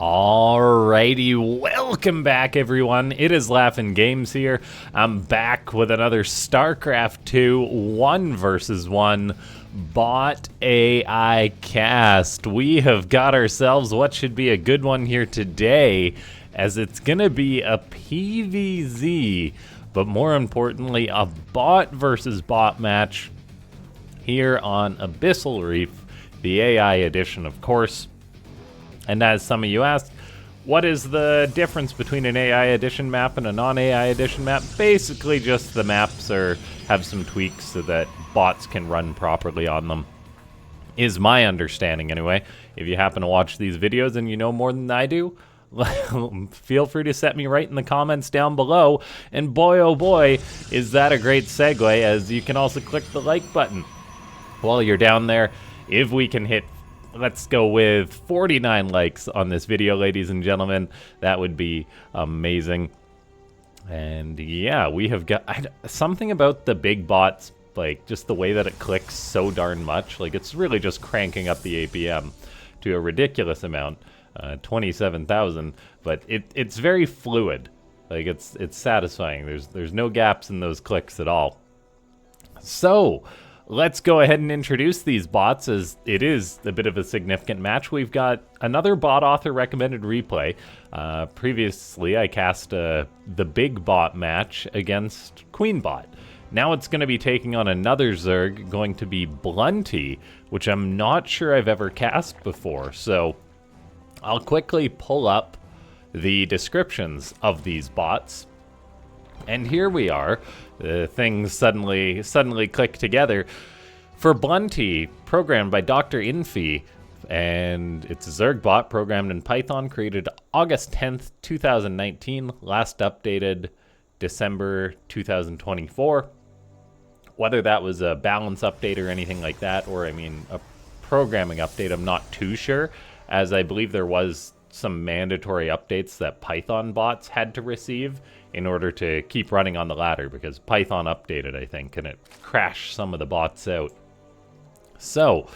Alrighty, welcome back everyone. It is LaughNgamez here. I'm back with another Starcraft 2 1 versus 1 bot AI cast. We have got ourselves what should be a good one here today, as it's gonna be a PvZ, but more importantly, a bot versus bot match here on Abyssal Reef, the AI edition, of course. And as some of you asked, what is the difference between an AI edition map and a non-AI edition map? Basically just the maps have some tweaks so that bots can run properly on them, is my understanding anyway. If you happen to watch these videos and you know more than I do, feel free to set me right in the comments down below. And boy oh boy, is that a great segue, as you can also click the like button while you're down there. If we can hit, let's go with 49 likes on this video, ladies and gentlemen, that would be amazing. And yeah, we have got something about the big bots, like just the way that it clicks so darn much. Like, it's really just cranking up the APM to a ridiculous amount, 27,000, but it's very fluid. Like, it's satisfying. There's no gaps in those clicks at all. So let's go ahead and introduce these bots, as it is a bit of a significant match. We've got another bot author recommended replay. Previously, I cast the theBigBot match against QueenBot. Now it's going to be taking on another Zerg, going to be Blunty, which I'm not sure I've ever cast before. So I'll quickly pull up the descriptions of these bots. And here we are. Things suddenly click together. For Blunty, programmed by Dr. Infi, and it's a Zerg bot programmed in Python, created August 10th, 2019, last updated December 2024. Whether that was a balance update or anything like that, or I mean a programming update, I'm not too sure, as I believe there was some mandatory updates that Python bots had to receive in order to keep running on the ladder, because Python updated, I think, and it crashed some of the bots out. So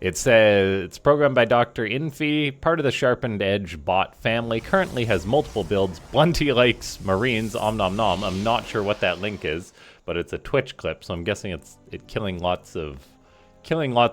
it says it's programmed by Dr. Infi, part of the Sharpened Edge bot family, currently has multiple builds. Blunty likes Marines, om nom nom. I'm not sure what that link is, but it's a Twitch clip, so I'm guessing it's killing lots of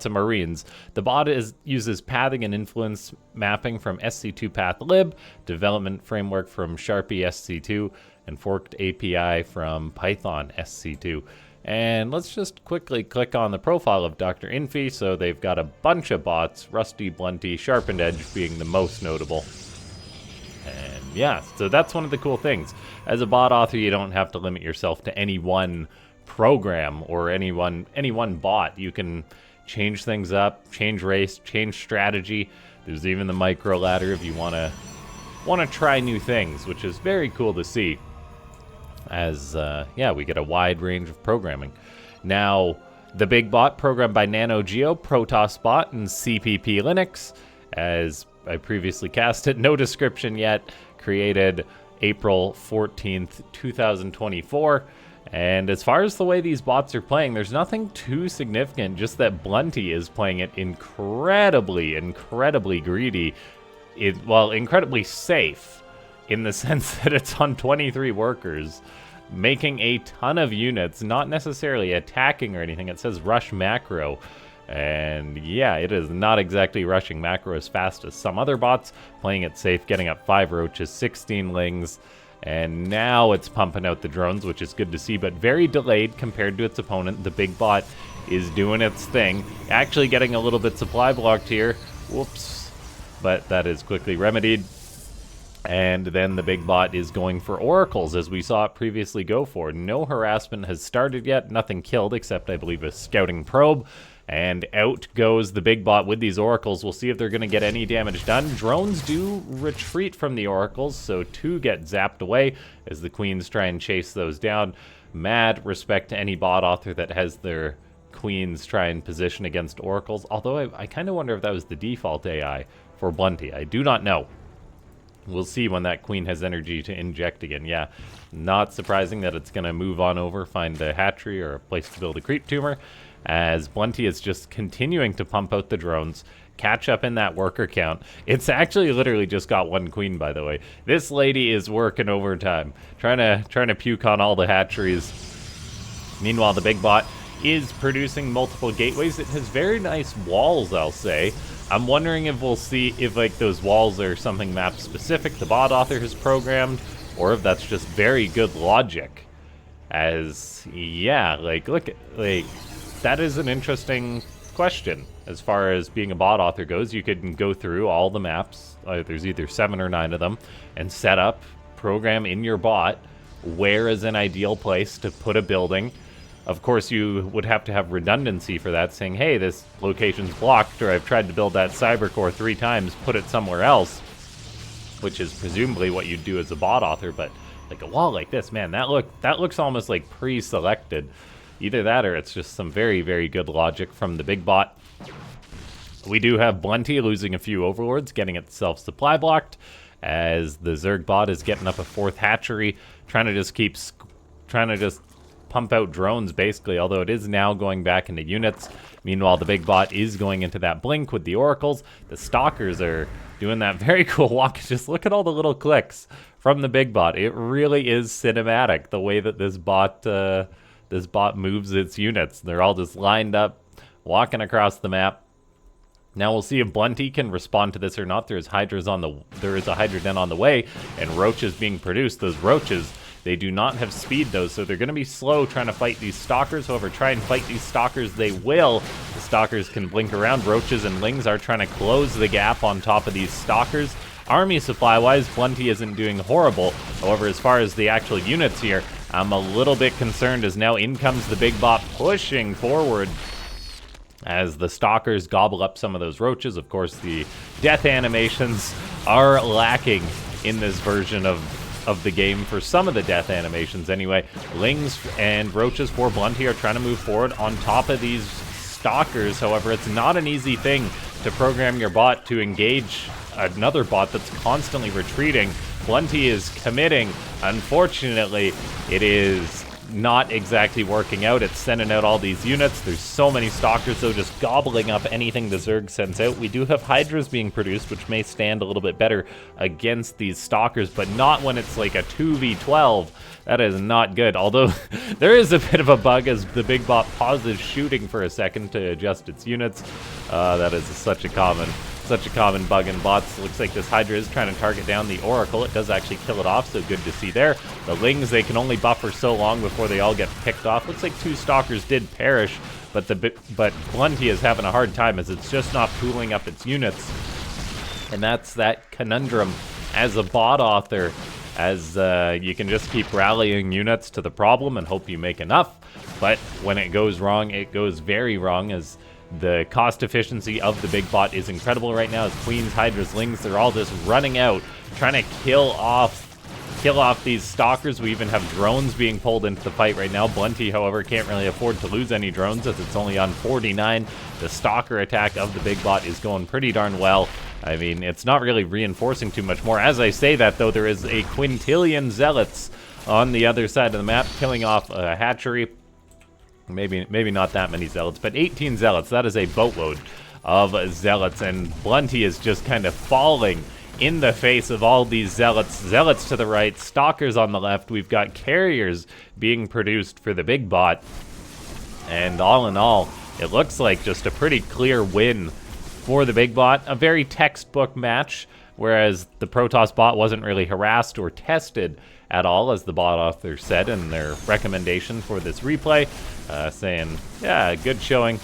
Marines. The bot uses pathing and influence mapping from SC2 pathlib, development framework from Sharpie SC2, and forked API from Python SC2. And let's just quickly click on the profile of Dr. Infi. So they've got a bunch of bots, Rusty, Blunty, Sharpened Edge being the most notable. And yeah, so that's one of the cool things. As a bot author, you don't have to limit yourself to any one program or any one bot. You can change things up, change race, change strategy. There's even the micro ladder if you want to try new things, which is very cool to see, as yeah, we get a wide range of programming. Now, the big bot, programmed by NanoGeo, Protoss bot, and CPP Linux, as I previously cast it, no description yet, created April 14th, 2024. And as far as the way these bots are playing, there's nothing too significant, just that Blunty is playing it incredibly greedy. Well, incredibly safe, in the sense that it's on 23 workers, making a ton of units, not necessarily attacking or anything. It says rush macro, and yeah, it is not exactly rushing macro as fast as some other bots, playing it safe, getting up 5 roaches, 16 lings, and now it's pumping out the drones, which is good to see, but very delayed compared to its opponent. The big bot is doing its thing, actually getting a little bit supply blocked here. Whoops. But that is quickly remedied. And then the big bot is going for oracles, as we saw it previously go for. No harassment has started yet, nothing killed except, I believe, a scouting probe. And out goes the big bot with these oracles. We'll see if they're going to get any damage done. Drones do retreat from the oracles, so 2 get zapped away as the queens try and chase those down. Mad respect to any bot author that has their queens try and position against oracles, although I kind of wonder if that was the default AI for Blunty. I do not know. We'll see when that queen has energy to inject again. Yeah, not surprising that it's going to move on over, find a hatchery or a place to build a creep tumor, as Blunty is just continuing to pump out the drones, catch up in that worker count. It's actually literally just got 1 queen, by the way. This lady is working overtime, trying to puke on all the hatcheries. Meanwhile, the big bot is producing multiple gateways. It has very nice walls, I'll say. I'm wondering if we'll see if like those walls are something map specific the bot author has programmed, or if that's just very good logic. As, yeah, like, look, like, that is an interesting question. As far as being a bot author goes, you can go through all the maps, there's either 7 or 9 of them, and set up, program in your bot where is an ideal place to put a building. Of course, you would have to have redundancy for that, saying, hey, this location's blocked, or I've tried to build that cyber core 3 times, put it somewhere else, which is presumably what you'd do as a bot author. But like a wall like this, man, that looks almost like pre-selected. Either that or it's just some very, very good logic from the big bot. We do have Blunty losing a few overlords, getting itself supply blocked, as the Zerg bot is getting up a 4th hatchery, trying to just pump out drones, basically, although it is now going back into units. Meanwhile, the big bot is going into that blink with the oracles. The stalkers are doing that very cool walk. Just look at all the little clicks from the big bot. It really is cinematic, the way that this bot moves its units. They're all just lined up, walking across the map. Now we'll see if Blunty can respond to this or not. There is a Hydra den on the way, and roaches being produced. Those roaches, they do not have speed though, so they're going to be slow trying to fight these stalkers. However, try and fight these stalkers they will. The stalkers can blink around. Roaches and lings are trying to close the gap on top of these stalkers. Army supply-wise, Blunty isn't doing horrible. However, as far as the actual units here, I'm a little bit concerned as now in comes the big bot pushing forward as the stalkers gobble up some of those roaches. Of course, the death animations are lacking in this version of the game for some of the death animations anyway. Lings and roaches for Blunty are trying to move forward on top of these stalkers. However, it's not an easy thing to program your bot to engage another bot that's constantly retreating. Blunty is committing. Unfortunately, it is not exactly working out. It's sending out all these units. There's so many stalkers, though, just gobbling up anything the Zerg sends out. We do have Hydras being produced, which may stand a little bit better against these stalkers, but not when it's like a 2v12. That is not good. Although there is a bit of a bug as the big bot pauses shooting for a second to adjust its units. That is such a common bug in bots. Looks like this Hydra is trying to target down the Oracle. It does actually kill it off, so good to see there. The Lings, they can only buffer so long before they all get picked off. Looks like 2 stalkers did perish, but Blunty is having a hard time as it's just not pooling up its units. And that's that conundrum as a bot author, as you can just keep rallying units to the problem and hope you make enough. But when it goes wrong, it goes very wrong, as the cost efficiency of the big bot is incredible right now. As Queens, Hydras, Lings, they're all just running out, trying to kill off these stalkers. We even have drones being pulled into the fight right now. Blunty, however, can't really afford to lose any drones as it's only on 49. The stalker attack of the big bot is going pretty darn well. I mean, it's not really reinforcing too much more. As I say that, though, there is a quintillion zealots on the other side of the map, killing off a hatchery. Maybe not that many zealots, but 18 zealots. That is a boatload of zealots, and Blunty is just kind of falling in the face of all these zealots. Zealots to the right, stalkers on the left. We've got carriers being produced for the big bot, and all in all, it looks like just a pretty clear win for the big bot. A very textbook match, whereas the Protoss bot wasn't really harassed or tested at all, as the bot author said in their recommendation for this replay, saying, yeah, good showing.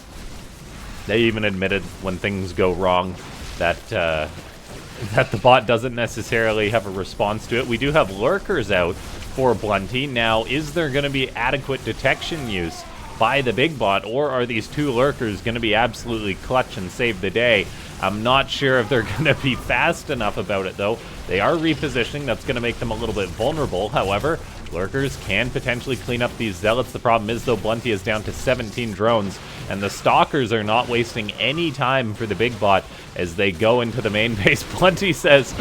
They even admitted when things go wrong that the bot doesn't necessarily have a response to it. We do have lurkers out for Blunty. Now, is there going to be adequate detection use by the big bot, or are these 2 lurkers going to be absolutely clutch and save the day? I'm not sure if they're going to be fast enough about it, though. They are repositioning. That's going to make them a little bit vulnerable. However, lurkers can potentially clean up these zealots. The problem is, though, Blunty is down to 17 drones, and the stalkers are not wasting any time for the big bot as they go into the main base. Blunty says,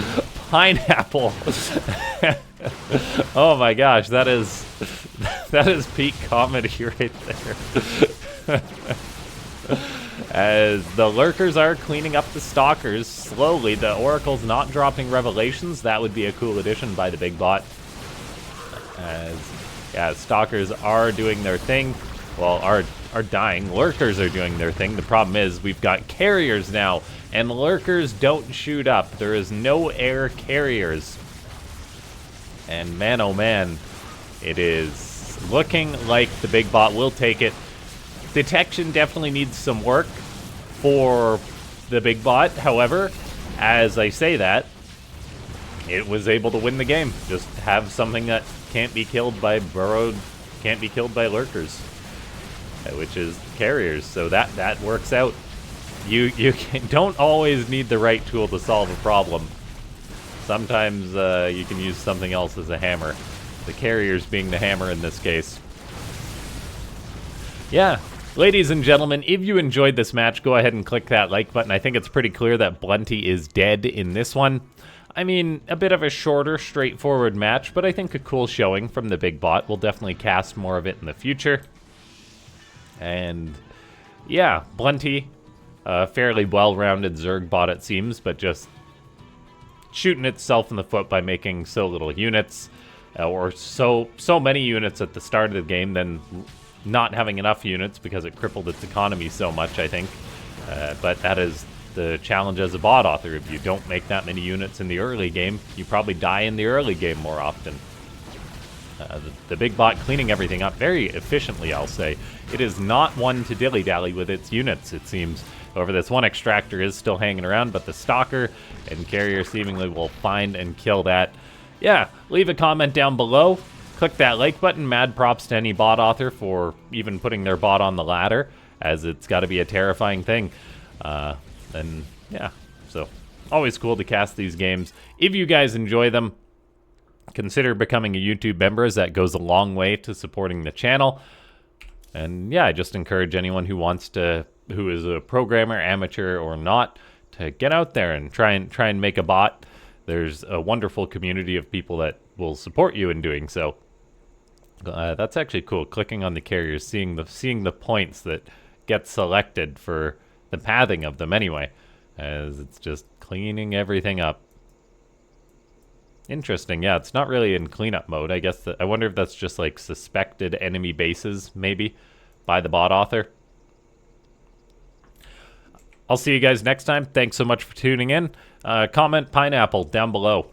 pineapple. Oh my gosh, that is peak comedy right there. As the lurkers are cleaning up the stalkers slowly. The oracle's not dropping revelations. That would be a cool addition by the big bot. As yeah, stalkers are doing their thing. Well, are dying. Lurkers are doing their thing. The problem is we've got carriers now, and lurkers don't shoot up. There is no air carriers. And man, oh man, it is looking like the big bot will take it. Detection definitely needs some work for the big bot. However, as I say that, it was able to win the game. Just have something that can't be killed by can't be killed by lurkers, which is carriers. So that works out. You don't always need the right tool to solve a problem. Sometimes you can use something else as a hammer. The carriers being the hammer in this case. Yeah, ladies and gentlemen, if you enjoyed this match, go ahead and click that like button. I think it's pretty clear that Blunty is dead in this one. I mean, a bit of a shorter, straightforward match, but I think a cool showing from the big bot. We'll definitely cast more of it in the future. And yeah, Blunty, a fairly well-rounded Zerg bot it seems, but just shooting itself in the foot by making so little units, or so many units at the start of the game, then not having enough units because it crippled its economy so much, I think. But that is the challenge as a bot author. If you don't make that many units in the early game, you probably die in the early game more often. The big bot cleaning everything up very efficiently, I'll say. It is not one to dilly-dally with its units, it seems. However, this one extractor is still hanging around, but the stalker and carrier seemingly will find and kill that. Yeah, leave a comment down below. Click that like button. Mad props to any bot author for even putting their bot on the ladder, as it's got to be a terrifying thing. And yeah, so always cool to cast these games. If you guys enjoy them, consider becoming a YouTube member, as that goes a long way to supporting the channel. And yeah, I just encourage anyone who wants to, who is a programmer, amateur or not, to get out there and try and make a bot. There's a wonderful community of people that will support you in doing so. That's actually cool. Clicking on the carriers, seeing the points that get selected for the pathing of them anyway, as it's just cleaning everything up. Interesting. Yeah, it's not really in cleanup mode. I guess I wonder if that's just like suspected enemy bases, maybe, by the bot author. I'll see you guys next time. Thanks so much for tuning in. Comment pineapple down below.